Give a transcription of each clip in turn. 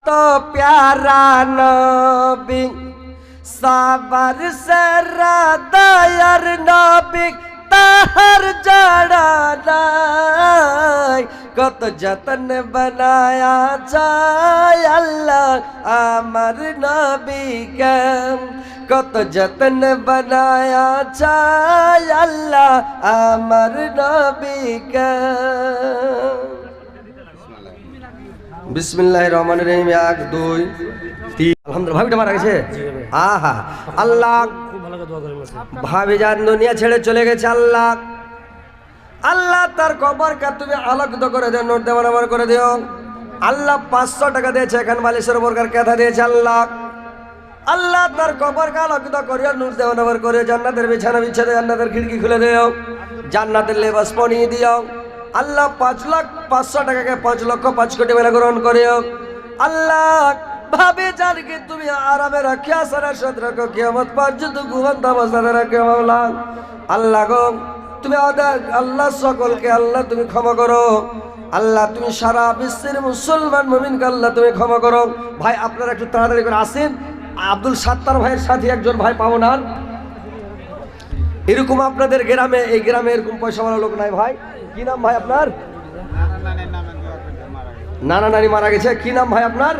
तो प्यारा नबी साबर सरा दयार नबी ताहर जड़ा नाय कत जतन बनाया जाय अल्लाह अमर नबी के कत जतन बनाया जाय अल्लाह अमर नबी के। বিসমিল্লাহির রহমানির রহিম 1 2 3 আলহামদুলিল্লাহ। ভাবিটা মারা গেছে। আহা আল্লাহ ভাবি যান দুনিয়া ছেড়ে চলে গেছে। আল্লাহ আল্লাহ তার কবরকে তুমি আলোকিত করে দিও, নূর দেওয়ার করে দিও। আল্লাহ 500 টাকা দিয়েছে, এখন বালিশের উপরকার কথা দিয়েছে। আল্লাহ আল্লাহ তার কবরকে আলোকিত করিও, নূর দেওয়ার করে জান্নাতের বিছানা বিছিয়ে জান্নাতের খিড়কি খুলে দিও, জান্নাতের লেবাস পরিয়ে দিও। আল্লাহ 5,500,000 টাকাকে 5 লক্ষ 5 কোটি বলে গ্রহণ করিও। আল্লাহ ভাবে জানকে তুমি আরামে রাখিয়া সারা সাথে রাখো, কিয়ামত পর্যন্ত ঘুমন্ত অবস্থায় রাখো মাওলা। আল্লাহ গো তুমি আল্লাহ সকলকে আল্লাহ তুমি ক্ষমা করো। আল্লাহ তুমি সারা বিশ্বের মুসলমান মুমিনকে আল্লাহ তুমি ক্ষমা করো। ভাই আপনারা একটু তাড়াতাড়ি করে আসেন, আব্দুল সাত্তার ভাইয়ের সাথে একজন ভাই পাবো না। এরকম আপনাদের গ্রামে, এই গ্রামে এরকম পয়সাওয়ালা লোক নাই ভাই। কি নাম ভাই আপনার? নানা নানি মারা গেছে। কি নাম ভাই আপনার?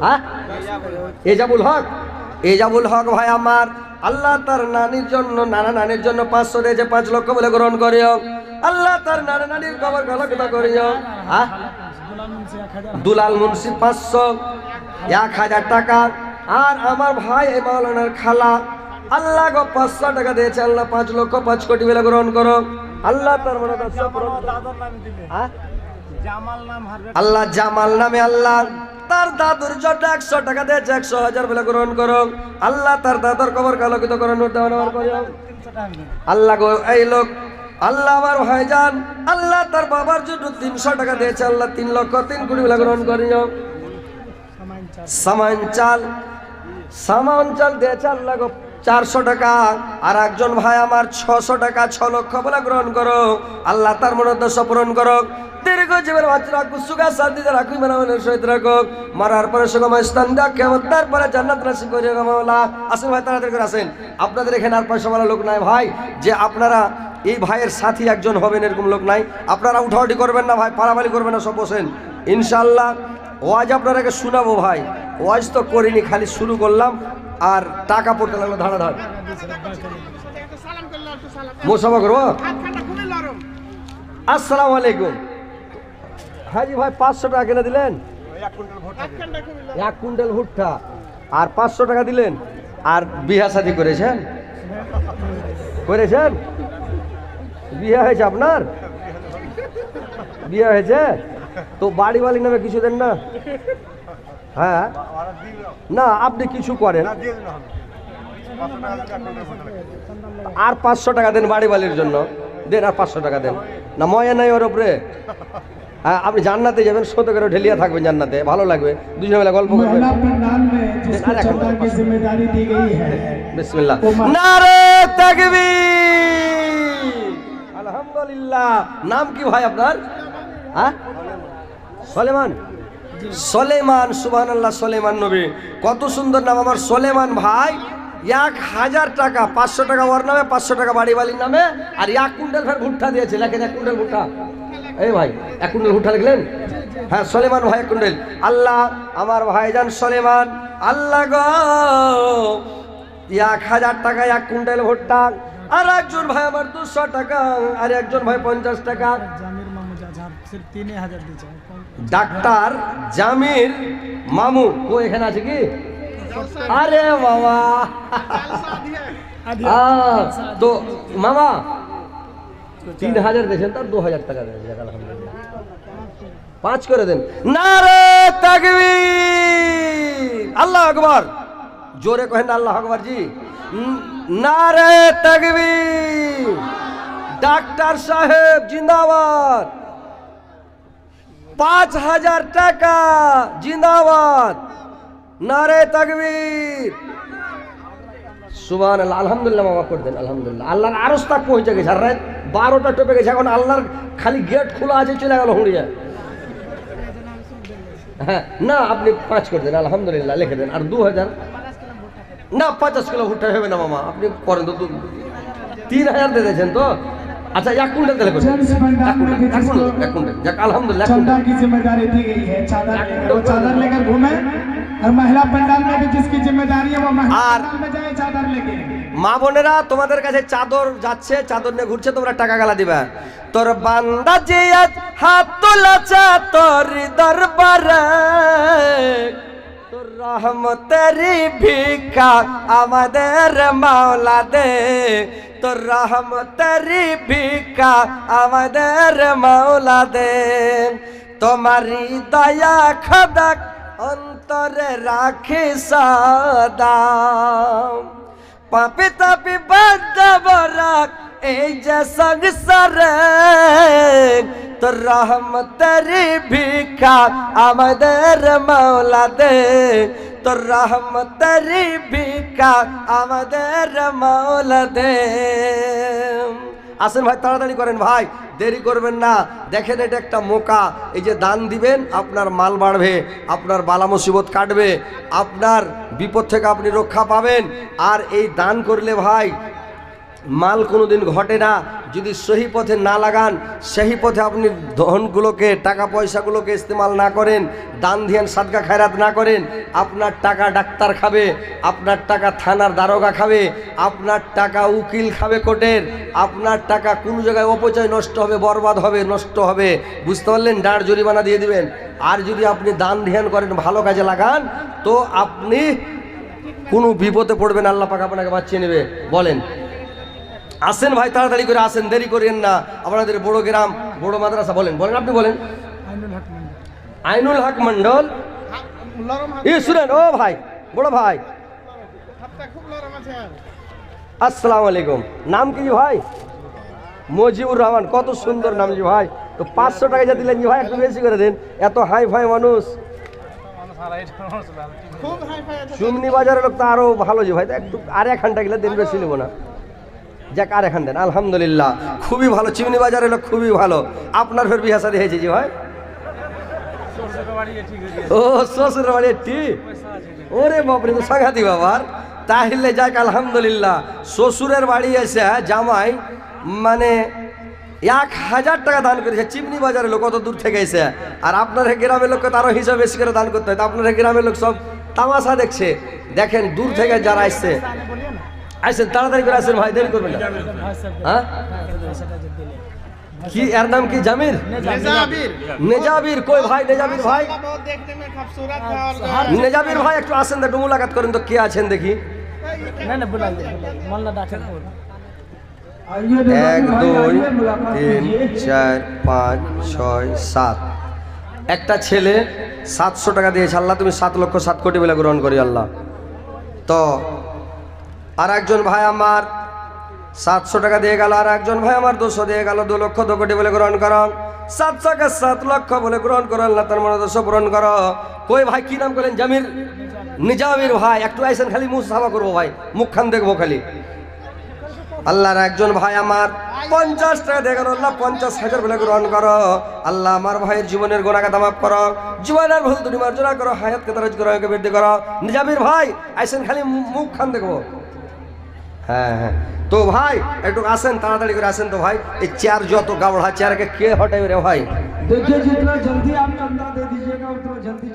হ্যাঁ এজাবুল হক। এজাবুল হক ভাই আমার আল্লাহ তার নানির জন্য, নানা নানির জন্য 500 দিয়েছে, 5 লক্ষ বলে গ্রহণ করিও। আল্লাহ তার নানা নানির কবর আলোকিত করিও। হ্যাঁ দুলাল মুন্সি 500 1000 টাকা। আর আমার ভাই এই মাওলানার খালা আল্লাহ গো 500 টাকা দিয়েছে। আল্লাহ 5 লক্ষ 5 কোটি বলে গ্রহণ করো। আল্লাহ তার মনে আল্লাহ জামাল নামে আল্লাহ তার দাদুর জন্য 100 টাকা দিয়েছে, 100,000 বলে গ্রহণ করো। আল্লাহ তার দাদুর কবর আলোকিত করো, নূর দেওয়ার করো। আল্লাহ গো এই লোক আল্লাহ আমার ভাইজান আল্লাহ তার বাবার জন্য 300 টাকা দিয়েছে। আল্লাহ 3 লক্ষ 3 কোটি বলে গ্রহণ করিও। সামান চাল দিয়েছে আল্লাহ গো 400 টাকা। আর একজন ভাই আমার 600 টাকা 6 লক্ষ বলে গ্রহণ করো। আল্লাহ তার মনোদ্দেশ্য পূরণ করো, দীর্ঘ জীবন বাঁচিয়ে রাখো, সুখা শান্তিতে রাখো, ইমানের সহিত রাখো, মারার পরে সুগময় স্থান দাও, কিয়ামত তারপরে জান্নাত নসিব করিও গো মাওলা। আসেন ভাই তাড়াতাড়ি করে আসেন। আপনাদের এখানে আর পয়সাওয়ালা লোক নাই ভাই, যে আপনারা এই ভাইয়ের সাথী একজন হবেন এরকম লোক নাই। আপনারা উঠাউঠি করবেন না ভাই, পারাপারি করবেন না, সব বসেন ইনশাআল্লাহ। ওয়াজ আপনারাকে শোনাবো ভাই, ওয়াজ তো করিনি, খালি শুরু করলাম আর টাকা পড়তে লাগলো ধাড়াধাড়। মোসাফা করবো। আসসালামু আলাইকুম। হাজি ভাই 500 টাকা কিনে দিলেন, 1 কুইন্টাল ভুট্টা আর 500 টাকা দিলেন। আর বিয়া শাদী করেছেন? করেছেন? বিয়ে হয়েছে আপনার? বিয়ে হয়েছে তো বাড়ি মালিক নামে কিছু দেন না? হ্যাঁ না আপনি কিছু করেন আর 500 টাকা দেন বাড়ি বালির জন্য, দেন আর 500 টাকা দেন না। ময়া নাই ওর উপরে। হ্যাঁ আপনি জান্নাতে যাবেন, শত করে ঢেলিয়া থাকবেন জান্নাতে, ভালো লাগবে, দুজনে মিলে গল্প করবেন। বিসমিল্লাহ নারে তাকবীর। আলহামদুলিল্লাহ। নাম কি ভাই আপনার? হ্যাঁ সলেমান। সলেমান, সুবহানাল্লাহ। সলেমান নবী, কত সুন্দর নাম আমার সলেমান ভাই। 1000 টাকা 500 টাকা ওর নামে, 500 টাকা বাড়ি বালির নামে, আর 1 কুইন্টাল ফের ভুট্টা দিয়েছে। লেখেন 1 কুইন্টাল ভুট্টা। এই ভাই 1 কুইন্টাল ভুট্টা লিখলেন? হ্যাঁ সলেমান ভাই 1 কুইন্টাল। আল্লাহ আমার ভাইজান সলেমান আল্লাহ গো 1000 টাকা 1 কুইন্টাল ভুট্টা। আর একজন ভাই আমার 200 টাকা, আর একজন ভাই 50 টাকা। ডাক্তার জামির মামু ও এখানে আছে কি? আরে বাবা তো মামা 3000 দিয়েছেন, তার 2000 টাকা দেন। আলহামদুলিল্লাহ 5 করে দেন। নারে তাকবীর। আল্লাহু আকবার। জোরে কহেন আল্লাহু আকবার জি। নারে তাকবীর। ডাক্তার সাহেব জিন্দাবাদ। 5000 টাকা জিন্দাবাদ। নারে তাকবীর। সুবহানাল্লাহ। আলহামদুলিল্লাহ মামা করে দেন। আলহামদুলিল্লাহ আল্লাহর আরশ তক পৌঁছে গেছে। আর রাত 12টা টপে গেছে, এখন আল্লাহর খালি গেট খোলা আছে, চলে গেল হুড়িয়া। হ্যাঁ না আপনি 5 করে দেন, আলহামদুলিল্লাহ লিখে দেন। আর 2000 না 50 কিলো ভুট্টা হবে না মামা, আপনি করেন তো 3000 দিয়ে দিয়েছেন তো। अच्छा 1 कुंटल तेल जिस पंडाल में भी 1 कुंटल जक अल्हम्दुलिल्लाह चंदा की जिम्मेदारी दी गई है, चादर लेकर वो चादर लेकर घूमे, और महिला पंडाल में भी जिसकी जिम्मेदारी है वो महिला पंडाल में जाए चादर लेके। মা বোনেরা তোমাদের কাছে চাদর যাচ্ছে, চাদর নিয়ে ঘুরছে, তোমরা টাকা গালা দিবা। তোর বান্দা যে আজ হাত তোলাছে তোর দরবারে, তোর রহমতেরি ভিক্ষা আমাদের মাওলা দে, তোর রহমতেরি ভিক্ষা আমাদের মাওলা দে। তোমারি দয়া খোদা অন্তরে রাখি সদা, পাপি তাপি বাঁধব রাখ এই যে সংসারে, তোর রহমতেরি ভিক্ষা আমাদের মাওলা দে, তোর রহমতেরি ভিক্ষা আমাদের মাওলা দে। আসেন ভাই তাড়াতাড়ি করেন ভাই, দেরি করবেন না। দেখেন এটা একটা মৌকা, এই যে দান দিবেন আপনার মাল বাড়বে, আপনার বালা মুসিবত কাটবে, আপনার বিপদ থেকে আপনি রক্ষা পাবেন। আর এই দান করলে ভাই মাল কোনোদিন ঘটে না, যদি সহি পথে না লাগান, সেই পথে আপনি ধনগুলোকে টাকা পয়সাগুলোকে ইস্তেমাল না করেন, দান ধ্যান সাদকা খায়রাত না করেন, আপনার টাকা ডাক্তার খাবে, আপনার টাকা থানার দারোগা খাবে, আপনার টাকা উকিল খাবে কোর্টের, আপনার টাকা কোনো জায়গায় অপচয় নষ্ট হবে, বরবাদ হবে, নষ্ট হবে, বুঝতে পারলেন? ডাঁড় জরিমানা দিয়ে দিবেন। আর যদি আপনি দান ধ্যান করেন, ভালো কাজে লাগান, তো আপনি কোনো বিপদে পড়বেন, আল্লাহ পাক আপনাকে বাঁচিয়ে নেবে। বলেন আসেন ভাই তাড়াতাড়ি করে আসেন, দেরি করেন না। আপনাদের বড় গ্রাম বড় মাদ্রাসা, বলেন বলেন আপনি বলেন। আইনুল হক মন্ডল শুনেন ও ভাই, বড় ভাই, আসসালামু আলাইকুম। নাম কি ভাই? মজিবুর রহমান। কত সুন্দর নাম জি ভাই। তো 500 টাকা যা দিলেন জি ভাই, একটু বেশি করে দেন, এত হাই ফাই মানুষ। চুমনি বাজারের লোক তো আরো ভালো জি ভাই, একটু আর 1 ঘন্টা গেলে দেন, বেশি নেবো না। যাক আর এখান দেন, আলহামদুলিল্লাহ খুবই ভালো। চিমনি বাজারের লোক খুবই ভালো। আপনার ফের বিহাসা দিয়েছে জি ভাই? ও শ্বশুর বাড়ি ঠিক। ওরে বাপরে, তো সাংঘাতি বাবার। তাহলে যাক আলহামদুলিল্লাহ, শ্বশুরের বাড়ি এসে জামাই মানে 1000 টাকা দান করেছে। চিমনি বাজারের লোক কত দূর থেকে এসে, আর আপনার গ্রামের লোককে তারও হিসাব বেশি করে দান করতে হয়। তো আপনার গ্রামের লোক সব তামাশা দেখছে। দেখেন দূর থেকে যারা আসছে, আসেন তাড়াতাড়ি করে আসেন ভাই, দেরি করবেন না। হ্যাঁ কি এর নাম কি? জামির নেজাবির। কই ভাই নেজাবির ভাই? নেজাবির ভাই একটু আসেন, একটু মুলাকাত করেন তো, কে আছেন দেখি। 1 2 3 4 5 6 7। একটা ছেলে 700 টাকা দিয়েছে। আল্লাহ তুমি 7 লক্ষ 7 কোটি বলে গ্রহণ করি আল্লাহ। তো আর একজন ভাই আমার 700 টাকা দিয়ে গেল, আর একজন ভাই আমার 200 দিয়ে গেল। 2 লক্ষ 2 কোটি বলে গ্রহণ করো। 700 কে 7 লক্ষ বলে গ্রহণ করো, আল্লাহ তার মনে 200 পূরণ করো। কই ভাই কি নাম করলেন? জামির নিজামির ভাই। একটু আইসেন, খালি মুখ সাফা করবো ভাই, মুখখান দেখবো খালি। আল্লাহর একজন ভাই আমার 50 টাকা দিয়ে গেল, আল্লাহ 50,000 বলে গ্রহণ করো। আল্লাহ আমার ভাইয়ের জীবনের গুনাহগাতা মাফ করো, জীবনের ভুল ত্রুটি মার্জনা করো, হায়াতকে দরাজ করো, বৃদ্ধি করো। নিজামির ভাই আইসেন, খালি মুখখান দেখবো। হ্যাঁ হ্যাঁ, তো ভাই একটু আসেন, তাড়াতাড়ি করে আসেন। তো ভাই এই চেয়ার যত গাবড়া, চেয়ারকে কে হটাবে রে ভাই? देखिए जितना जल्दी आप चंदा दे दीजिएगा उतना जल्दी